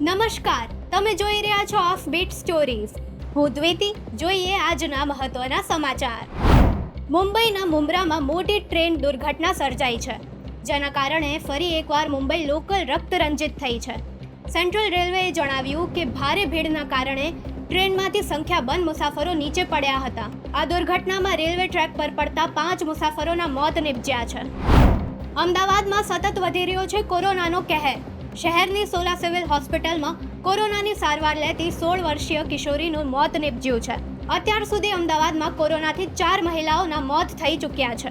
નમસ્કાર, તમે જોઈ રહ્યા છો ઓફ બીટ સ્ટોરીઝ. હું દ્વિતિ. જોઈએ આજના મહત્વના સમાચાર. મુંબઈના મુંબ્રામાં મોટી ટ્રેન દુર્ઘટના સર્જાઈ છે, જેના કારણે ફરી એકવાર મુંબઈ લોકલ રક્તરંજિત થઈ છે. સેન્ટ્રલ રેલવેએ જણાવ્યું કે ભારે ભીડના કારણે ટ્રેનમાંથી સંખ્યાબંધ મુસાફરો નીચે પડ્યા હતા. આ દુર્ઘટનામાં રેલવે ટ્રેક પર પડતા 5 મુસાફરોના મોત નિપજ્યા છે. અમદાવાદમાં સતત વધી રહ્યો છે કોરોનાનો કહેર. શહેરની સોલા સિવિલ હોસ્પિટલમાં કોરોનાની સારવાર લેતી 16 વર્ષીય કિશોરીનું મોત નિપજ્યું છે. અત્યાર સુધી અમદાવાદમાં કોરોનાથી 4 મહિલાઓના મોત થઈ ચૂક્યા છે.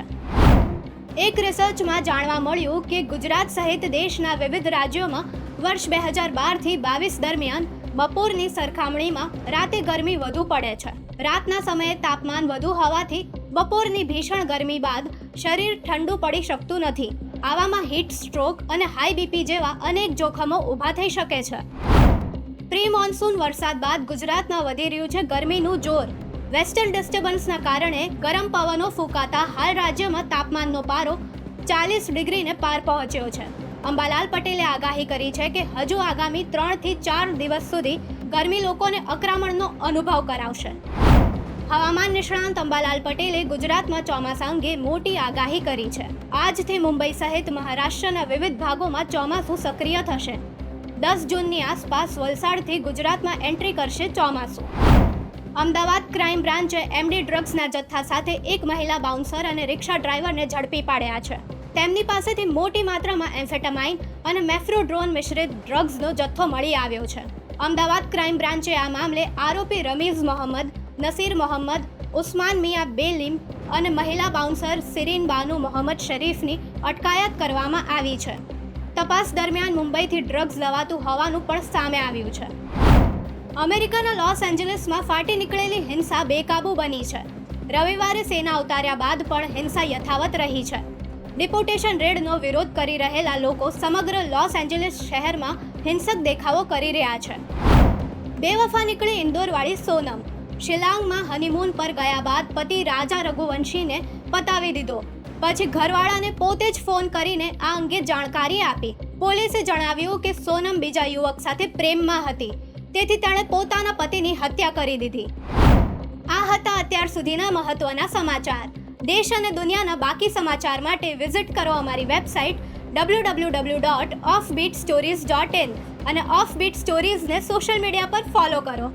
એક રિસર્ચમાં જાણવા મળ્યું કે ગુજરાત સહિત દેશના વિવિધ રાજ્યોમાં વર્ષ 2012થી 22 દરમિયાન બપોરની સરખામણીમાં રાતે ગરમી વધુ પડે છે. રાતના સમયે તાપમાન વધુ હોવાથી બપોરની ભીષણ ગરમી બાદ શરીર ઠંડુ પડી શકતું નથી. આવામાં હીટ સ્ટ્રોક અને હાઈ બીપી જેવા અનેક જોખમો ઊભા થઈ શકે છે. પ્રી મોન્સૂન વરસાદ બાદ ગુજરાતમાં વધી રહ્યું છે ગરમીનું જોર. વેસ્ટર્ન ડિસ્ટર્બન્સના કારણે ગરમ પવનો ફૂંકાતા હાલ રાજ્યમાં તાપમાનનો પારો 40 ડિગ્રીને પાર પહોંચ્યો છે. અંબાલાલ પટેલે આગાહી કરી છે કે હજુ આગામી 3 થી 4 દિવસ સુધી ગરમી લોકોને અકરામણનો અનુભવ કરાવશે. હવામાન નિષ્ણાંત અંબાલાલ પટેલે ગુજરાતમાં ચોમાસા અંગે મોટી આગાહી કરી છે. આજથી મુંબઈ સહિત મહારાષ્ટ્રના વિવિધ ભાગોમાં ચોમાસું સક્રિય થશે. 10 જૂનની આસપાસ વલસાડથી ગુજરાતમાં એન્ટ્રી કરશે ચોમાસું. અમદાવાદ ક્રાઇમ બ્રાન્ચે એમડી ડ્રગ્સના જથ્થા સાથે એક મહિલા બાઉન્સર અને રિક્ષા ડ્રાઈવરને ઝડપી પાડ્યા છે. તેમની પાસેથી મોટી માત્રામાં એમ્ફેટામાઇન અને મેફ્રોડ્રોન મિશ્રિત ડ્રગ્સનો જથ્થો મળી આવ્યો છે. અમદાવાદ ક્રાઇમ બ્રાન્ચે આ મામલે આરોપી રમીઝ મોહમ્મદ, નસીર મોહમ્મદ, ઉસ્માન મિયા બેલીમ અને મહિલા બાઉન્સર સિરીન બાનુ મોહમ્મદ શરીફની અટકાયત કરવામાં આવી છે. તપાસ દરમિયાન મુંબઈથી ડ્રગ્સ લવાતું હોવાનું પણ સામે આવ્યું છે. અમેરિકાના લોસ એન્જલિસમાં ફાટી નીકળેલી હિંસા બેકાબૂ બની છે. રવિવારે સેના ઉતાર્યા બાદ પણ હિંસા યથાવત રહી છે. ડિપોર્ટેશન રેડનો વિરોધ કરી રહેલા લોકો સમગ્ર લોસ એન્જલિસ શહેરમાં હિંસક દેખાવો કરી રહ્યા છે. બેવફા નીકળી ઇન્દોરવાળી સોનમ. શિલાંગમાં હનીમૂન પર ગયા બાદ પતિ રાજા રઘુવંશીને પતાવી દીધો. પછી ઘરવાળાને પોતે જ ફોન કરીને આ અંગે જાણકારી આપી. પોલીસે જણાવ્યું કે સોનમ બીજા યુવક સાથે પ્રેમમાં હતી, તેથી તેણે પોતાના પતિની હત્યા કરી દીધી. આ હતા અત્યાર સુધીના મહત્વના સમાચાર. દેશ અને દુનિયાના બાકી સમાચાર માટે વિઝિટ કરો અમારી વેબસાઇટ www.offbeatstories.in અને ઓફબીટ સ્ટોરીઝને સોશિયલ મીડિયા પર ફોલો કરો.